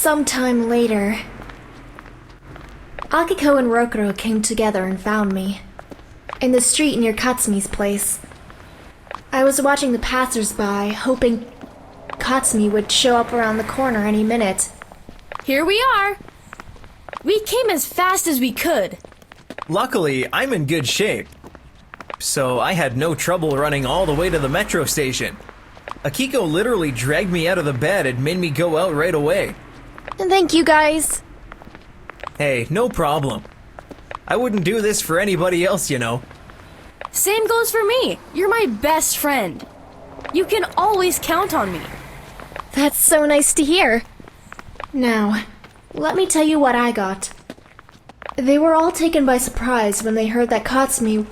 Sometime later, Akiko and Rokuro came together and found me. In the street near Katsumi's place. I was watching the passers-by, hoping Katsumi would show up around the corner any minute. Here we are! We came as fast as we could. Luckily, I'm in good shape. So I had no trouble running all the way to the metro station. Akiko literally dragged me out of the bed and made me go out right away. Thank you, guys. Hey, no problem. I wouldn't do this for anybody else, you know. Same goes for me. You're my best friend. You can always count on me. That's so nice to hear. Now, let me tell you what I got. They were all taken by surprise when they heard that Katsumi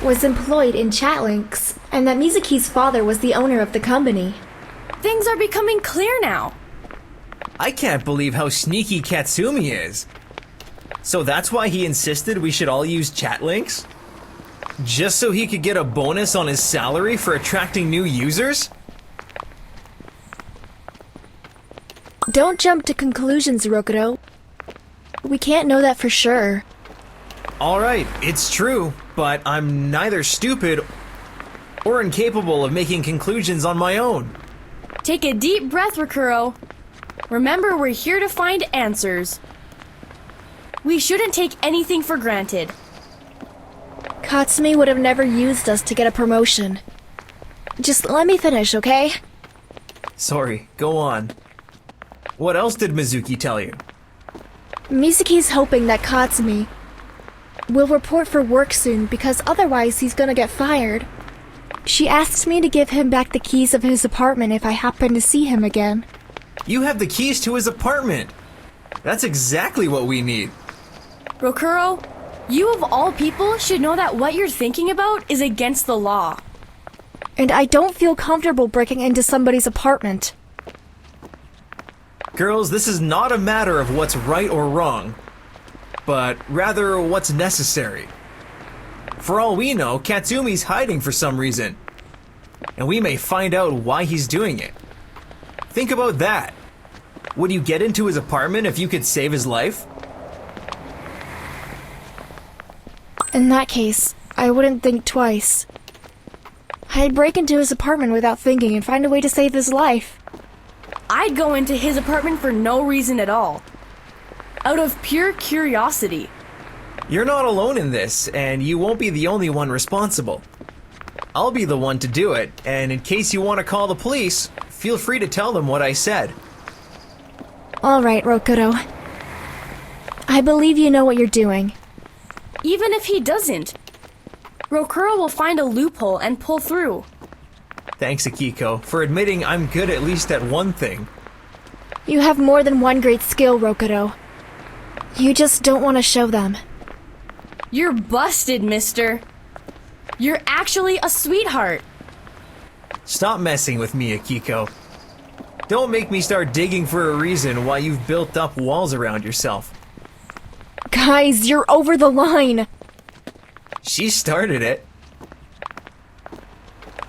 was employed in ChatLinx and that Mizuki's father was the owner of the company. Things are becoming clear now. I can't believe how sneaky Katsumi is. So that's why he insisted we should all use ChatLinx? Just so he could get a bonus on his salary for attracting new users? Don't jump to conclusions, Rokuro. We can't know that for sure. Alright, it's true, but I'm neither stupid or incapable of making conclusions on my own. Take a deep breath, Rokuro. Remember, we're here to find answers. We shouldn't take anything for granted. Katsumi would have never used us to get a promotion. Just let me finish, okay? Sorry, go on. What else did Mizuki tell you? Mizuki's hoping that Katsumi will report for work soon because otherwise he's gonna get fired. She asked me to give him back the keys of his apartment if I happen to see him again. You have the keys to his apartment! That's exactly what we need. Rokuro, you of all people should know that what you're thinking about is against the law. And I don't feel comfortable breaking into somebody's apartment. Girls, this is not a matter of what's right or wrong, but rather what's necessary. For all we know, Katsumi's hiding for some reason, and we may find out why he's doing it. Think about that. Would you get into his apartment if you could save his life? In that case, I wouldn't think twice. I'd break into his apartment without thinking and find a way to save his life. I'd go into his apartment for no reason at all. Out of pure curiosity. You're not alone in this, and you won't be the only one responsible. I'll be the one to do it, and in case you want to call the police, feel free to tell them what I said. Alright, Rokuro. I believe you know what you're doing. Even if he doesn't, Rokuro will find a loophole and pull through. Thanks, Akiko, for admitting I'm good at least at one thing. You have more than one great skill, Rokuro. You just don't want to show them. You're busted, mister. You're actually a sweetheart. Stop messing with me, Akiko. Don't make me start digging for a reason why you've built up walls around yourself. Guys, you're over the line! She started it.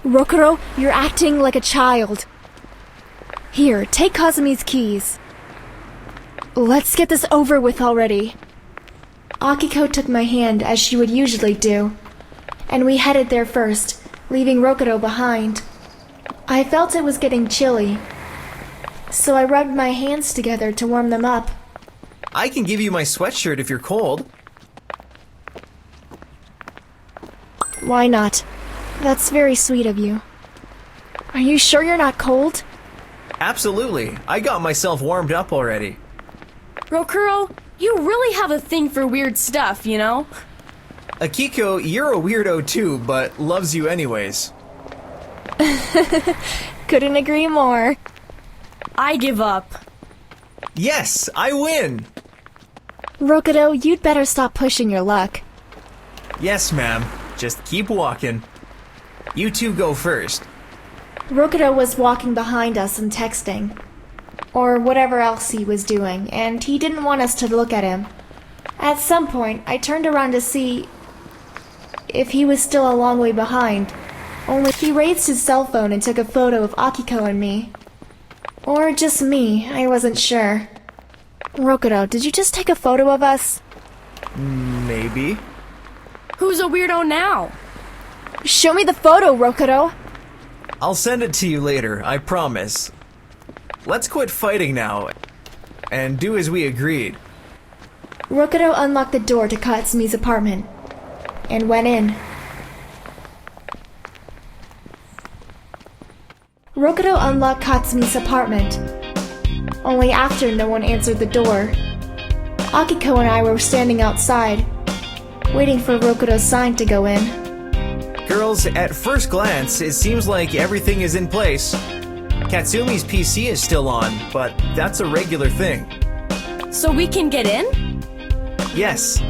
Rokuro, you're acting like a child. Here, take Kazumi's keys. Let's get this over with already. Akiko took my hand as she would usually do, and we headed there first, leaving Rokuro behind. I felt it was getting chilly, so I rubbed my hands together to warm them up. I can give you my sweatshirt if you're cold. Why not? That's very sweet of you. Are you sure you're not cold? Absolutely. I got myself warmed up already. Rokuro, you really have a thing for weird stuff, you know? Akiko, you're a weirdo too, but loves you anyways. Couldn't agree more. I give up. Yes, I win! Rokuro, you'd better stop pushing your luck. Yes, ma'am. Just keep walking. You two go first. Rokuro was walking behind us and texting, or whatever else he was doing, and he didn't want us to look at him. At some point, I turned around to see if he was still a long way behind, only he raised his cell phone and took a photo of Akiko and me. Or just me, I wasn't sure. Rokudo, did you just take a photo of us? Maybe. Who's a weirdo now? Show me the photo, Rokudo! I'll send it to you later, I promise. Let's quit fighting now, and do as we agreed. Rokudo unlocked the door to Katsumi's apartment, and went in. Rokudo unlocked Katsumi's apartment. Only after no one answered the door. Akiko and I were standing outside, waiting for Rokudo's sign to go in. Girls, at first glance, it seems like everything is in place. Katsumi's PC is still on, but that's a regular thing. So we can get in? Yes.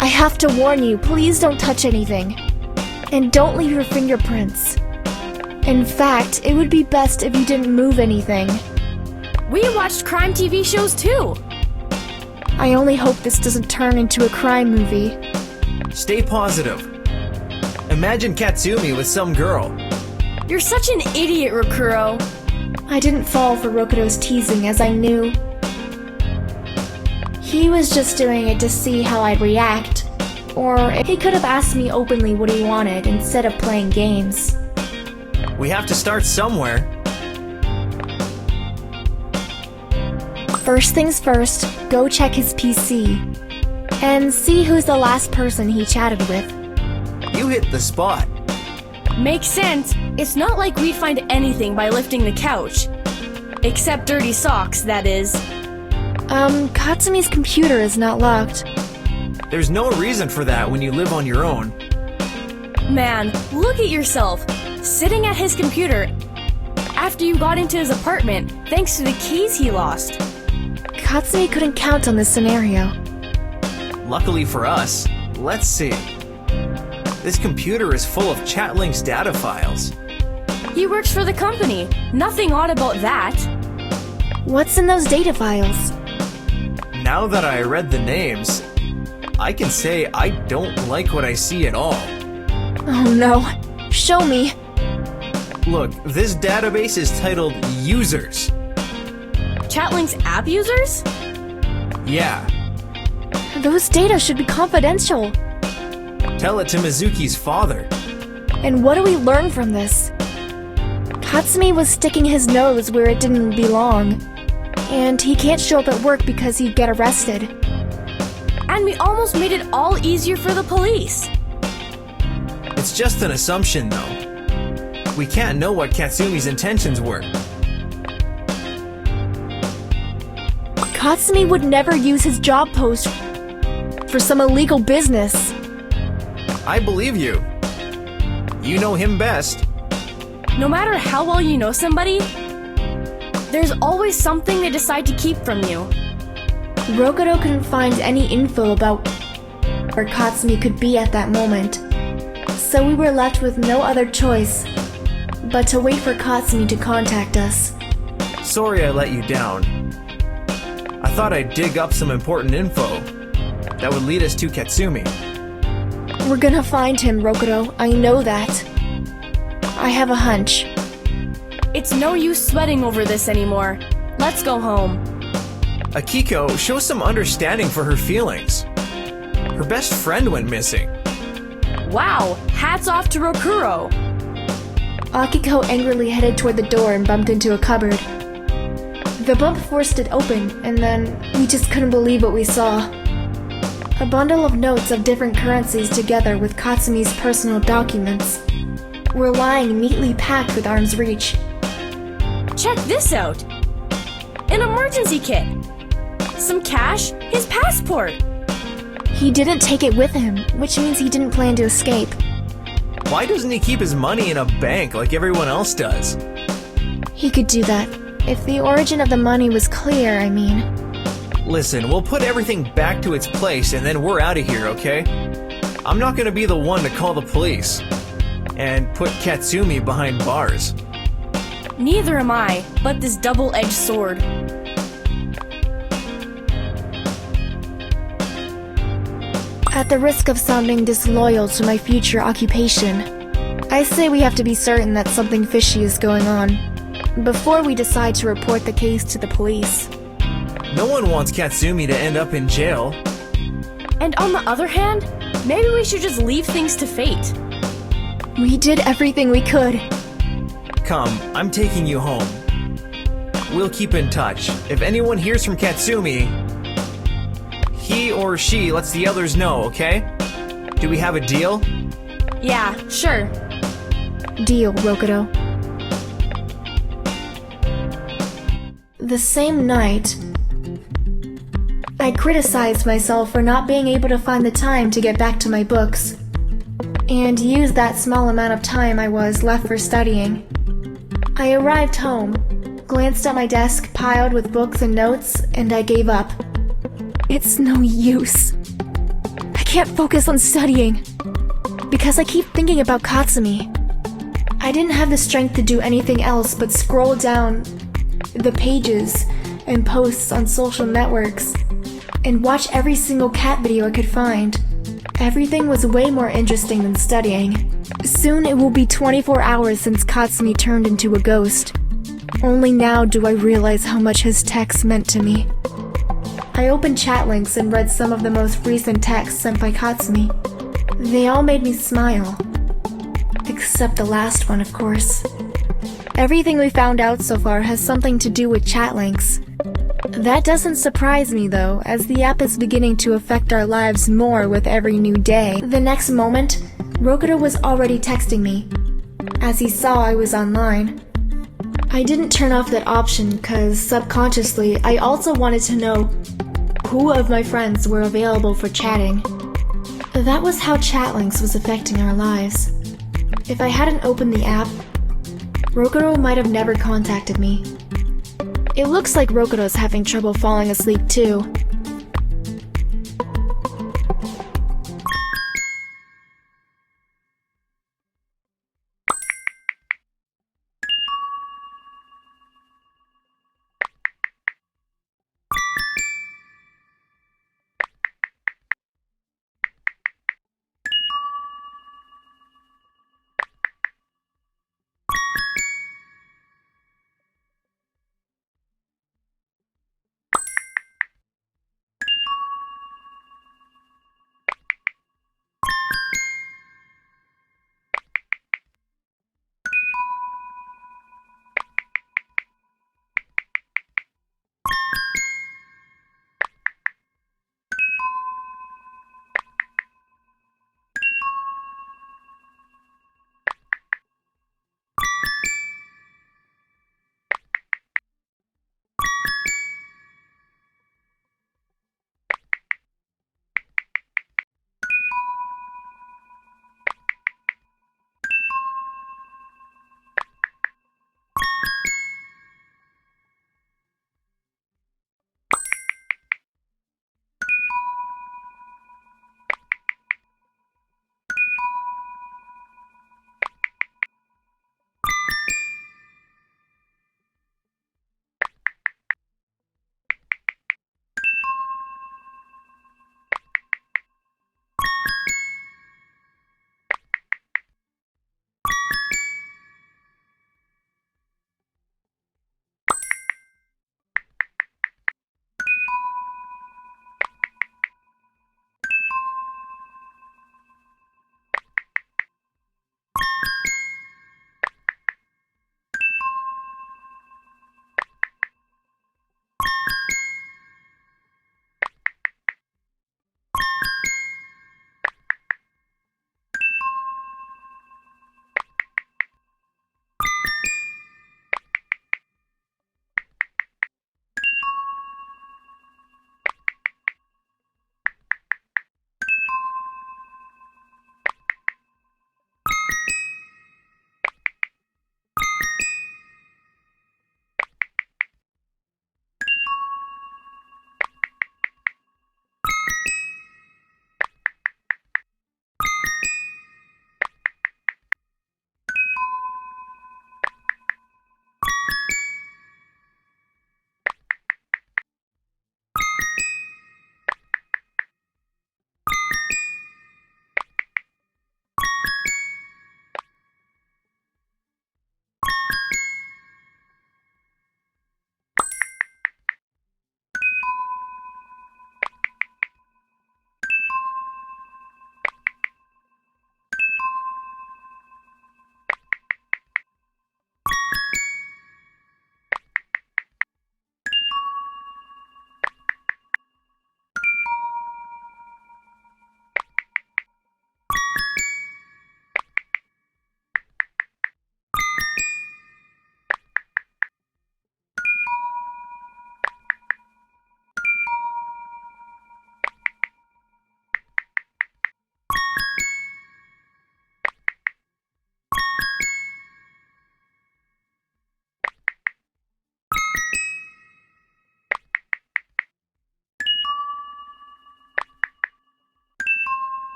I have to warn you, please don't touch anything. And don't leave your fingerprints. In fact, it would be best if you didn't move anything. We watched crime TV shows too. I only hope this doesn't turn into a crime movie. Stay positive. Imagine Katsumi with some girl. You're such an idiot, Rokuro. I didn't fall for Rokudo's teasing, as I knew. He was just doing it to see how I'd react. Or he could have asked me openly what he wanted instead of playing games. We have to start somewhere. First things first, go check his PC. And see who's the last person he chatted with. You hit the spot. Makes sense. It's not like we'd find anything by lifting the couch. Except dirty socks, that is. Katsumi's computer is not locked. There's no reason for that when you live on your own. Man, look at yourself. Sitting at his computer after you got into his apartment thanks to the keys he lost. Katsumi couldn't count on this scenario. Luckily for us, let's see. This computer is full of ChatLinx data files. He works for the company. Nothing odd about that. What's in those data files? Now that I read the names, I can say I don't like what I see at all. Oh no. Show me. Look, this database is titled Users. ChatLinx app users? Yeah, Those data should be confidential. tell it to Mizuki's father. And what do we learn from this? Katsumi was sticking his nose where it didn't belong. And he can't show up at work because he'd get arrested. And we almost made it all easier for the police. It's just an assumption, though. We can't know what Katsumi's intentions were. Katsumi would never use his job post for some illegal business. I believe you. You know him best. No matter how well you know somebody, there's always something they decide to keep from you. Rokudo couldn't find any info about where Katsumi could be at that moment. So we were left with no other choice but to wait for Katsumi to contact us. Sorry I let you down. I thought I'd dig up some important info that would lead us to Katsumi. We're gonna find him, Rokudo. I know that. I have a hunch. It's no use sweating over this anymore. Let's go home. Akiko, show some understanding for her feelings. Her best friend went missing. Wow, hats off to Rokuro. Akiko angrily headed toward the door and bumped into a cupboard. The bump forced it open, and then we just couldn't believe what we saw. A bundle of notes of different currencies together with Katsumi's personal documents were lying neatly packed with arm's reach. Check this out. An emergency kit. Some cash, his passport. He didn't take it with him, which means he didn't plan to escape. Why doesn't he keep his money in a bank like everyone else does? He could do that. If the origin of the money was clear, I mean. Listen, we'll put everything back to its place and then we're out of here, okay? I'm not gonna be the one to call the police and put Katsumi behind bars. Neither am I, but this double-edged sword. At the risk of sounding disloyal to my future occupation, I say we have to be certain that something fishy is going on. before we decide to report the case to the police. No one wants Katsumi to end up in jail. And on the other hand, maybe we should just leave things to fate. We did everything we could. Come, I'm taking you home. We'll keep in touch. If anyone hears from Katsumi, he or she lets the others know, okay? Do we have a deal? Yeah, sure. Deal, Rokudo. The same night, I criticized myself for not being able to find the time to get back to my books, and used that small amount of time I was left for studying. I arrived home, glanced at my desk piled with books and notes, and I gave up. It's no use. I can't focus on studying, because I keep thinking about Katsumi. I didn't have the strength to do anything else but scroll down the pages and posts on social networks and watch every single cat video I could find. Everything was way more interesting than studying. Soon it will be 24 hours since Katsumi turned into a ghost. Only now do I realize how much his texts meant to me. I opened ChatLinx and read some of the most recent texts sent by Katsumi. They all made me smile. Except the last one, of course. Everything we found out so far has something to do with ChatLinx. That doesn't surprise me though, as the app is beginning to affect our lives more with every new day. The next moment, Rokudo was already texting me. As he saw I was online. I didn't turn off that option cause subconsciously I also wanted to know who of my friends were available for chatting. That was how ChatLinx was affecting our lives. If I hadn't opened the app, Rokudo might have never contacted me. It looks like Rokudo's having trouble falling asleep too.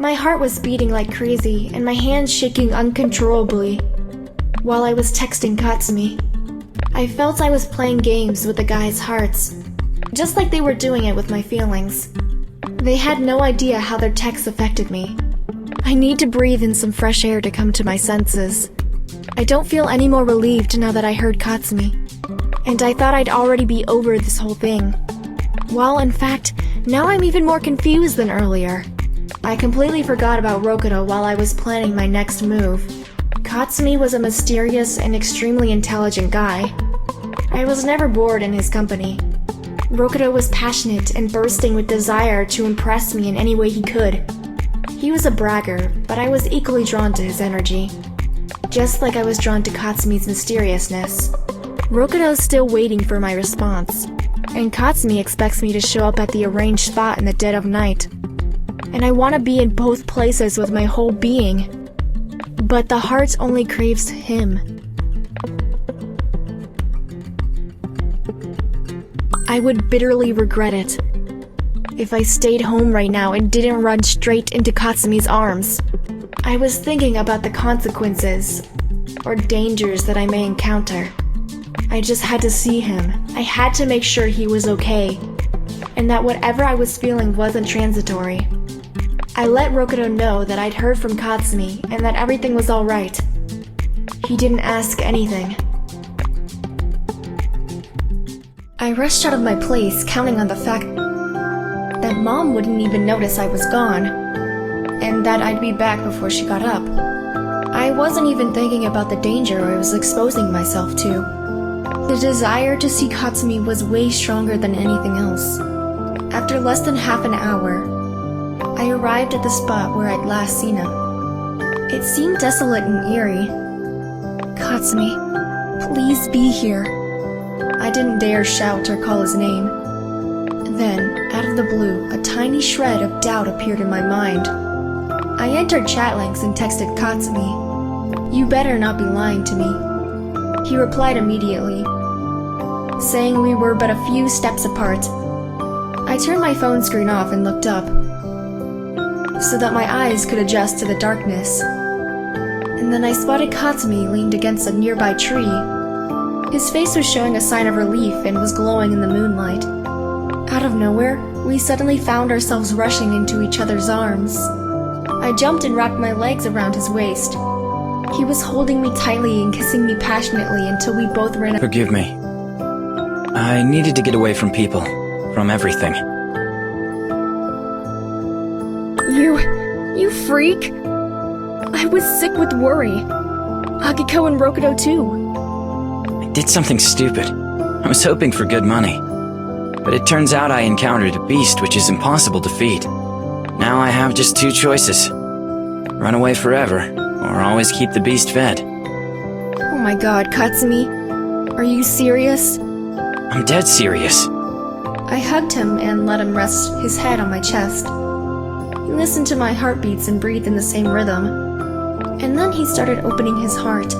My heart was beating like crazy and my hands shaking uncontrollably while I was texting Katsumi. I felt I was playing games with the guys' hearts, just like they were doing it with my feelings. They had no idea how their texts affected me. I need to breathe in some fresh air to come to my senses. I don't feel any more relieved now that I heard Katsumi, and I thought I'd already be over this whole thing. Well, in fact, now I'm even more confused than earlier. I completely forgot about Rokuto while I was planning my next move. Katsumi was a mysterious and extremely intelligent guy. I was never bored in his company. Rokuto was passionate and bursting with desire to impress me in any way he could. He was a bragger, but I was equally drawn to his energy. Just like I was drawn to Katsumi's mysteriousness. Rokuto's still waiting for my response, and Katsumi expects me to show up at the arranged spot in the dead of night. And I want to be in both places with my whole being. But the heart only craves him. I would bitterly regret it if I stayed home right now and didn't run straight into Katsumi's arms. I was thinking about the consequences or dangers that I may encounter. I just had to see him. I had to make sure he was okay, and that whatever I was feeling wasn't transitory. I let Rokuto know that I'd heard from Katsumi and that everything was alright. He didn't ask anything. I rushed out of my place, counting on the fact that Mom wouldn't even notice I was gone, and that I'd be back before she got up. I wasn't even thinking about the danger I was exposing myself to. The desire to see Katsumi was way stronger than anything else. After less than half an hour, I arrived at the spot where I'd last seen him. It seemed desolate and eerie. Katsumi, please be here. I didn't dare shout or call his name. Then, out of the blue, a tiny shred of doubt appeared in my mind. I entered ChatLinx and texted Katsumi. You better not be lying to me. He replied immediately, saying we were but a few steps apart. I turned my phone screen off and looked up, so that my eyes could adjust to the darkness. And then I spotted Katsumi leaned against a nearby tree. His face was showing a sign of relief and was glowing in the moonlight. Out of nowhere, we suddenly found ourselves rushing into each other's arms. I jumped and wrapped my legs around his waist. He was holding me tightly and kissing me passionately until we both ran. Forgive me. I needed to get away from people, from everything. You freak! I was sick with worry. Akiko and Rokuto too. I did something stupid. I was hoping for good money. But it turns out I encountered a beast which is impossible to feed. Now I have just two choices. Run away forever, or always keep the beast fed. Oh my god, Katsumi. Are you serious? I'm dead serious. I hugged him and let him rest his head on my chest. He listened to my heartbeats and breathed in the same rhythm. And then he started opening his heart.